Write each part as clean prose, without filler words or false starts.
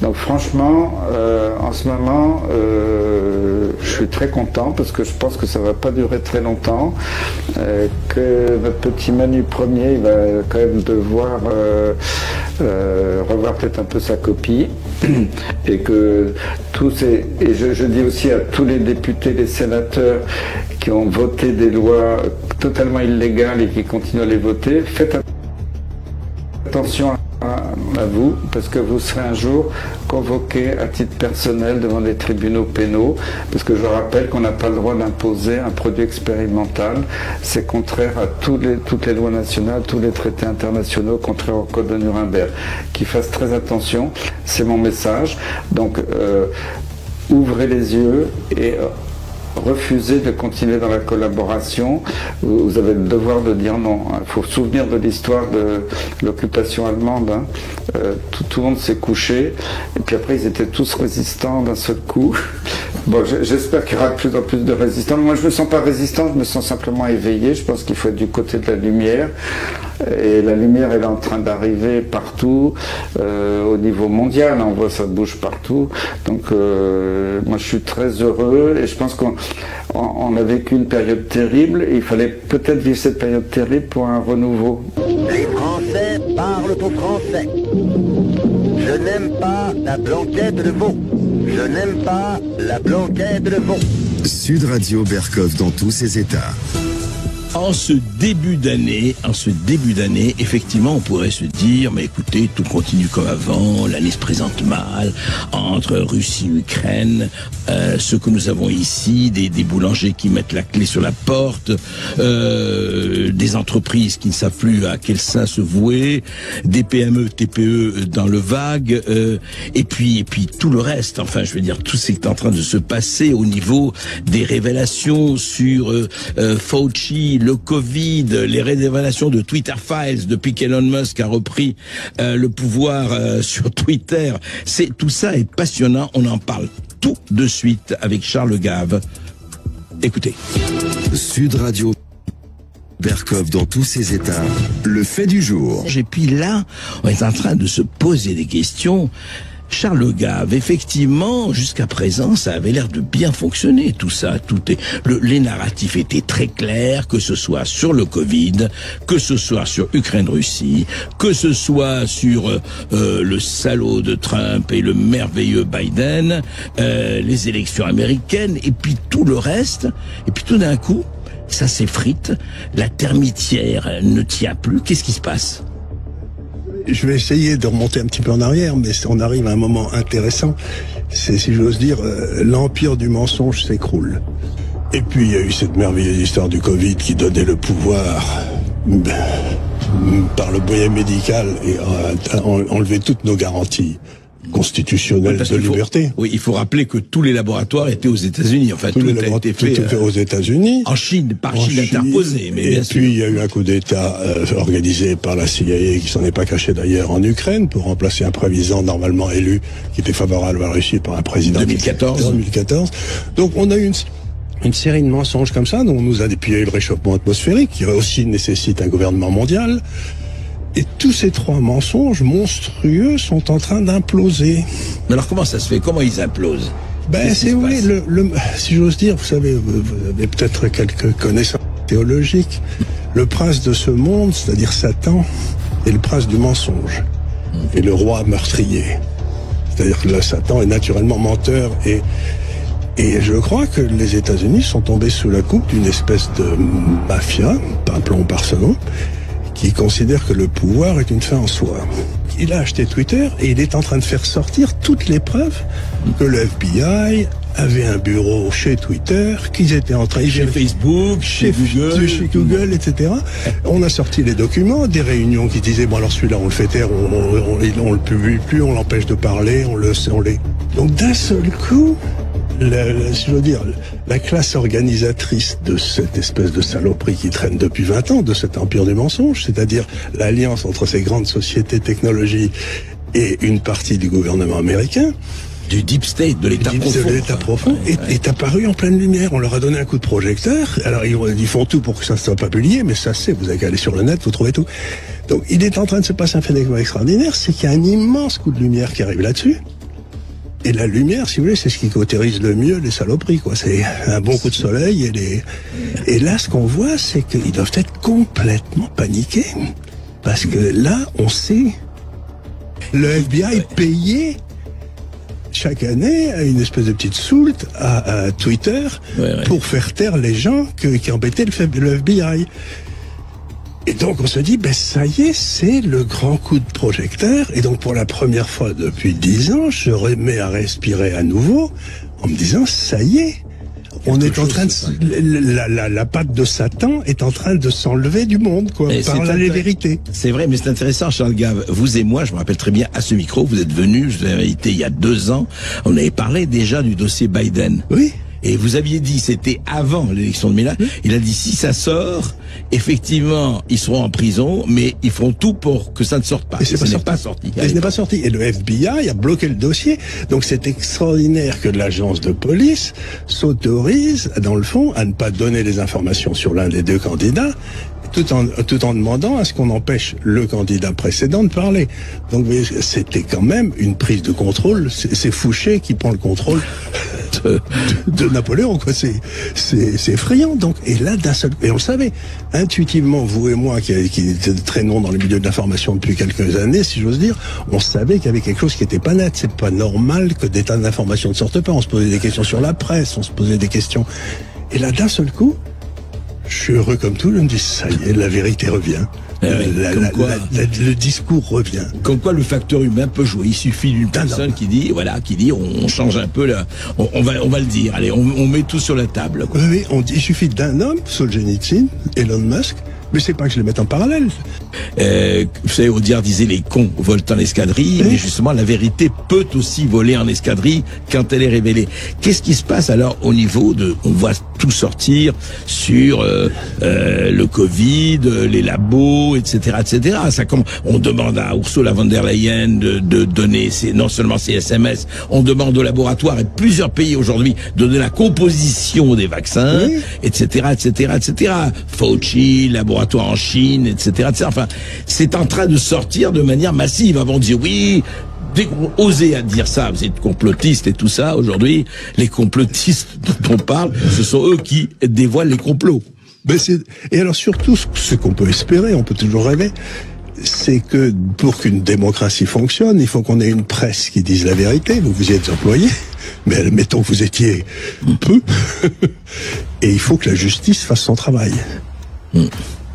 Donc franchement, en ce moment, je suis très content parce que je pense que ça va pas durer très longtemps, que notre petit Manu Premier il va quand même devoir revoir peut-être un peu sa copie et que et je dis aussi à tous les députés, les sénateurs qui ont voté des lois totalement illégales et qui continuent à les voter, faites attention à vous, parce que vous serez un jour convoqué à titre personnel devant des tribunaux pénaux, parce que je rappelle qu'on n'a pas le droit d'imposer un produit expérimental. C'est contraire à toutes les lois nationales, tous les traités internationaux, contraire au code de Nuremberg. Qu'ils fassent très attention, c'est mon message. Donc, ouvrez les yeux et refusez de continuer dans la collaboration. Vous avez le devoir de dire non. Il faut se souvenir de l'histoire de l'occupation allemande. Tout le monde s'est couché et puis après ils étaient tous résistants d'un seul coup. Bon, j'espère qu'il y aura de plus en plus de résistants. Moi je ne me sens pas résistant, je me sens simplement éveillé. Je pense qu'il faut être du côté de la lumière. Et la lumière elle est en train d'arriver partout, au niveau mondial, on voit ça bouge partout. Donc moi je suis très heureux et je pense qu'on a vécu une période terrible et il fallait peut-être vivre cette période terrible pour un renouveau. Les Français parlent au français. Je n'aime pas la blanquette de veau. Je n'aime pas la blanquette de veau. Sud Radio Berkov dans tous ses états. En ce début d'année, effectivement, on pourrait se dire, mais écoutez, tout continue comme avant, l'année se présente mal, entre Russie et Ukraine, ce que nous avons ici, des boulangers qui mettent la clé sur la porte, des entreprises qui ne savent plus à quel sein se vouer, des PME, TPE dans le vague, et puis tout le reste, enfin, je veux dire, tout ce qui est en train de se passer au niveau des révélations sur Fauci, le Covid, les révélations de Twitter Files depuis qu'Elon Musk a repris le pouvoir sur Twitter. Tout ça est passionnant. On en parle tout de suite avec Charles Gave. Écoutez. Sud Radio Berkov dans tous ses états. Le fait du jour. Et puis là, on est en train de se poser des questions. Charles Gave, effectivement, jusqu'à présent, ça avait l'air de bien fonctionner, tout ça. Les narratifs étaient très clairs, que ce soit sur le Covid, que ce soit sur Ukraine-Russie, que ce soit sur le salaud de Trump et le merveilleux Biden, les élections américaines, et puis tout le reste. Et puis tout d'un coup, ça s'effrite, la termitière ne tient plus. Qu'est-ce qui se passe ? Je vais essayer de remonter un petit peu en arrière, mais on arrive à un moment intéressant. C'est, si j'ose dire, l'empire du mensonge s'écroule. Et puis il y a eu cette merveilleuse histoire du Covid qui donnait le pouvoir par le moyen médical et a enlevé toutes nos garanties constitutionnelle de liberté. Oui, il faut rappeler que tous les laboratoires étaient aux États-Unis. Enfin, tout a été fait aux États-Unis. En Chine, par Chine interposée, mais bien sûr. Et puis, il y a eu un coup d'État organisé par la CIA, qui s'en est pas caché d'ailleurs, en Ukraine, pour remplacer un président normalement élu, qui était favorable à la Russie par un président 2014. Donc, on a eu une série de mensonges comme ça, dont on nous a dépillé le réchauffement atmosphérique, qui aussi nécessite un gouvernement mondial. Et tous ces trois mensonges monstrueux sont en train d'imploser. Mais alors comment ça se fait? Comment ils implosent? Si vous voulez, si j'ose dire, vous savez, vous avez peut-être quelques connaissances théologiques. Le prince de ce monde, c'est-à-dire Satan, est le prince du mensonge. Et le roi meurtrier. C'est-à-dire que le Satan est naturellement menteur et je crois que les États-Unis sont tombés sous la coupe d'une espèce de mafia, appelons par ce nom, qui considère que le pouvoir est une fin en soi. Il a acheté Twitter et il est en train de faire sortir toutes les preuves que le FBI avait un bureau chez Twitter, qu'ils étaient en train... Chez Facebook, chez Google, etc. On a sorti les documents, des réunions qui disaient, bon alors celui-là on le fait taire, on le publie plus, on l'empêche de parler, on les... Donc d'un seul coup... si je veux dire, la classe organisatrice de cette espèce de saloperie qui traîne depuis 20 ans, de cet empire du mensonge, c'est-à-dire l'alliance entre ces grandes sociétés technologiques et une partie du gouvernement américain, du deep state, de l'État profond, est apparu en pleine lumière. On leur a donné un coup de projecteur. Alors ils font tout pour que ça ne soit pas publié, mais ça c'est, vous avez qu'à aller sur le net, vous trouvez tout. Donc il est en train de se passer un phénomène extraordinaire, c'est qu'il y a un immense coup de lumière qui arrive là-dessus. Et la lumière, si vous voulez, c'est ce qui cautérise le mieux les saloperies, quoi. C'est un bon coup de soleil et là, ce qu'on voit, c'est qu'ils doivent être complètement paniqués. Parce que là, on sait, le FBI payait chaque année à une espèce de petite soulte à Twitter pour faire taire les gens qui embêtaient le FBI. Et donc on se dit, ben ça y est, c'est le grand coup de projecteur. Et donc pour la première fois depuis 10 ans, je remets à respirer à nouveau en me disant, ça y est, on est en train de la patte de Satan est en train de s'enlever du monde, quoi, par la vérité. C'est vrai, mais c'est intéressant, Charles Gave. Vous et moi, je me rappelle très bien, à ce micro, vous êtes venus, je vous avais invité il y a 2 ans, on avait parlé déjà du dossier Biden. Oui. Et vous aviez dit, c'était avant l'élection de Mila, il a dit, si ça sort, effectivement, ils seront en prison, mais ils feront tout pour que ça ne sorte pas. Et ce n'est pas sorti. Et ce n'est pas sorti. Et le FBI a bloqué le dossier. Donc c'est extraordinaire que l'agence de police s'autorise, dans le fond, à ne pas donner les informations sur l'un des 2 candidats, tout en demandant à ce qu'on empêche le candidat précédent de parler. Donc c'était quand même une prise de contrôle. C'est Fouché qui prend le contrôle de Napoléon, quoi. C'est effrayant. Donc, et là, d'un seul, et on le savait intuitivement, vous et moi, qui traînons dans les milieux de l'information depuis quelques années, si j'ose dire, on savait qu'il y avait quelque chose qui était pas net. C'est pas normal que des tas d'informations ne sortent pas. On se posait des questions sur la presse, on se posait des questions. Et là, d'un seul coup, je suis heureux comme tout, je me dis, ça y est, la vérité revient. Le discours revient. Comme quoi le facteur humain peut jouer. Il suffit d'une personne qui dit, on change un peu, on va le dire. Allez, on met tout sur la table, quoi. Oui, il suffit d'un homme, Solzhenitsyn, Elon Musk, mais c'est pas que je les mette en parallèle. Vous savez, Audiard disait les cons volent en escadrille, mais justement la vérité peut aussi voler en escadrille quand elle est révélée. Qu'est-ce qui se passe alors au niveau on voit tout sortir sur le Covid, les labos, etc., etc. On demande à Ursula von der Leyen de donner non seulement ses SMS, on demande aux laboratoires et plusieurs pays aujourd'hui de donner la composition des vaccins, etc., etc., etc. Fauci, laboratoire en Chine, etc., etc. Enfin, c'est en train de sortir de manière massive. Avant de dire oui, dès qu'on osait à dire ça, vous êtes complotistes et tout ça, aujourd'hui, les complotistes dont on parle, ce sont eux qui dévoilent les complots. Et alors surtout, ce qu'on peut espérer, on peut toujours rêver, c'est que pour qu'une démocratie fonctionne, il faut qu'on ait une presse qui dise la vérité. Vous y êtes employé, mais admettons que vous étiez peu. Et il faut que la justice fasse son travail.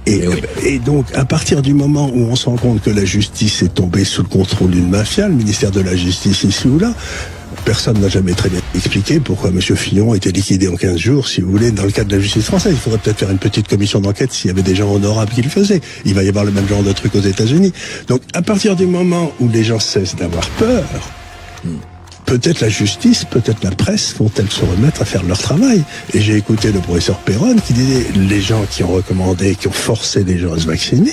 Et donc, à partir du moment où on se rend compte que la justice est tombée sous le contrôle d'une mafia, le ministère de la Justice ici ou là, personne n'a jamais très bien expliqué pourquoi M. Fillon était liquidé en 15 jours, si vous voulez, dans le cadre de la justice française. Il faudrait peut-être faire une petite commission d'enquête s'il y avait des gens honorables qui le faisaient. Il va y avoir le même genre de truc aux États-Unis. Donc, à partir du moment où les gens cessent d'avoir peur, peut-être la justice, peut-être la presse vont-elles se remettre à faire leur travail. Et j'ai écouté le professeur Perron qui disait, les gens qui ont recommandé, qui ont forcé les gens à se vacciner,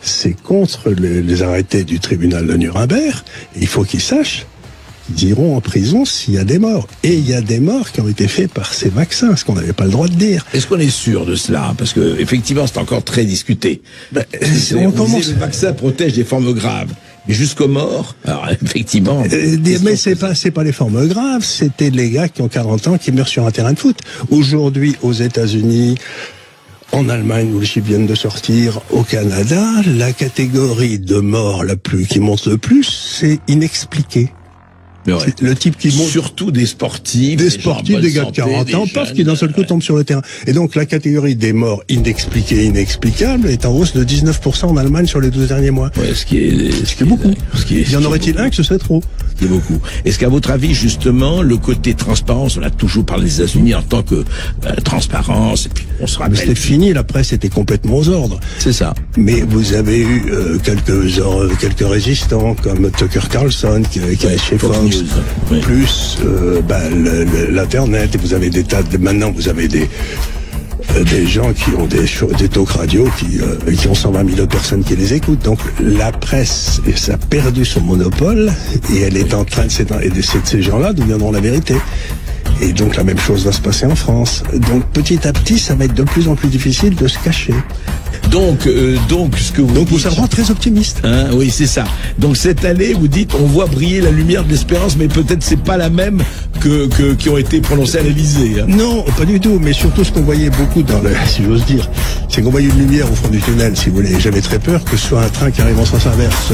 c'est contre les arrêtés du tribunal de Nuremberg. Et il faut qu'ils sachent qu'ils iront en prison s'il y a des morts. Et il y a des morts qui ont été faits par ces vaccins, ce qu'on n'avait pas le droit de dire. Est-ce qu'on est sûr de cela? Parce que effectivement, c'est encore très discuté. On commence... Le vaccin protège des formes graves. Mais jusqu'aux morts, alors effectivement... mais c'est pas les formes graves, c'était les gars qui ont 40 ans qui meurent sur un terrain de foot. Aujourd'hui, aux États-Unis, en Allemagne, où les chiffres viennent de sortir, au Canada, la catégorie de morts qui monte le plus, c'est inexpliqué. Le type qui monte... Surtout des sportifs. Des gars de 40 ans, paf, qui d'un seul coup tombent sur le terrain. Et donc, la catégorie des morts inexpliquées, inexplicables, est en hausse de 19% en Allemagne sur les 12 derniers mois. Ouais, ce qui est beaucoup. Il y en aurait-il un que ce serait trop? C'est beaucoup. Est-ce qu'à votre avis, justement, le côté transparence, on a toujours parlé des États-Unis en tant que transparence, et puis on se rappelle... C'était fini, la presse était complètement aux ordres. C'est ça. Mais vous avez eu quelques résistants, comme Tucker Carlson, qui est chez Fox, plus l'Internet, et vous avez des tas de... Maintenant, vous avez des gens qui ont des talk radio qui ont 120 000 personnes qui les écoutent. Donc la presse, ça a perdu son monopole et elle est en train de ces gens-là deviendront la vérité. Et donc la même chose va se passer en France. Donc petit à petit, ça va être de plus en plus difficile de se cacher. Donc ce que vous Donc dites, vous êtes vraiment très optimiste. hein, oui, c'est ça. Donc cette année, vous dites, on voit briller la lumière de l'espérance, mais peut-être c'est pas la même qui ont été prononcées à l'Élysée. Hein. Non, pas du tout, mais surtout ce qu'on voyait beaucoup si j'ose dire, c'est qu'on voyait une lumière au fond du tunnel, si vous voulez. J'avais très peur que ce soit un train qui arrive en sens inverse.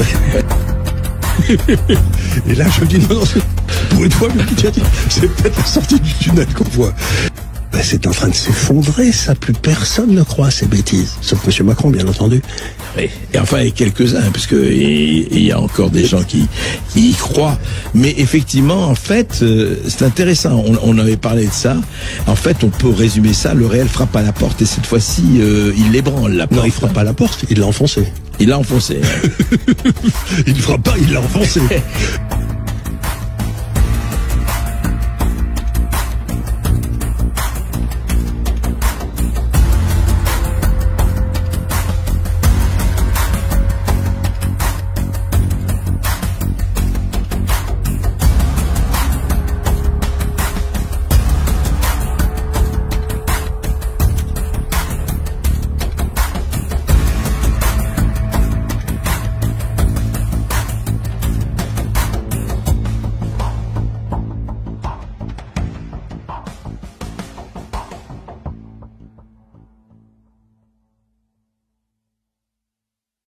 Et là, je me dis, non, pour une fois, c'est peut-être la sortie du tunnel qu'on voit. Ben, c'est en train de s'effondrer, ça, plus personne ne croit à ces bêtises. Sauf M. Macron, bien entendu. Oui. Et enfin, et quelques-uns, parce que il y a encore des gens qui y croient. Mais effectivement, en fait, c'est intéressant. On avait parlé de ça. En fait, on peut résumer ça. Le réel frappe à la porte et cette fois-ci, il l'ébranle, la porte. Non, il frappe pas à la porte, il l'a enfoncé. Il l'a enfoncé. Il ne frappe pas, il l'a enfoncé.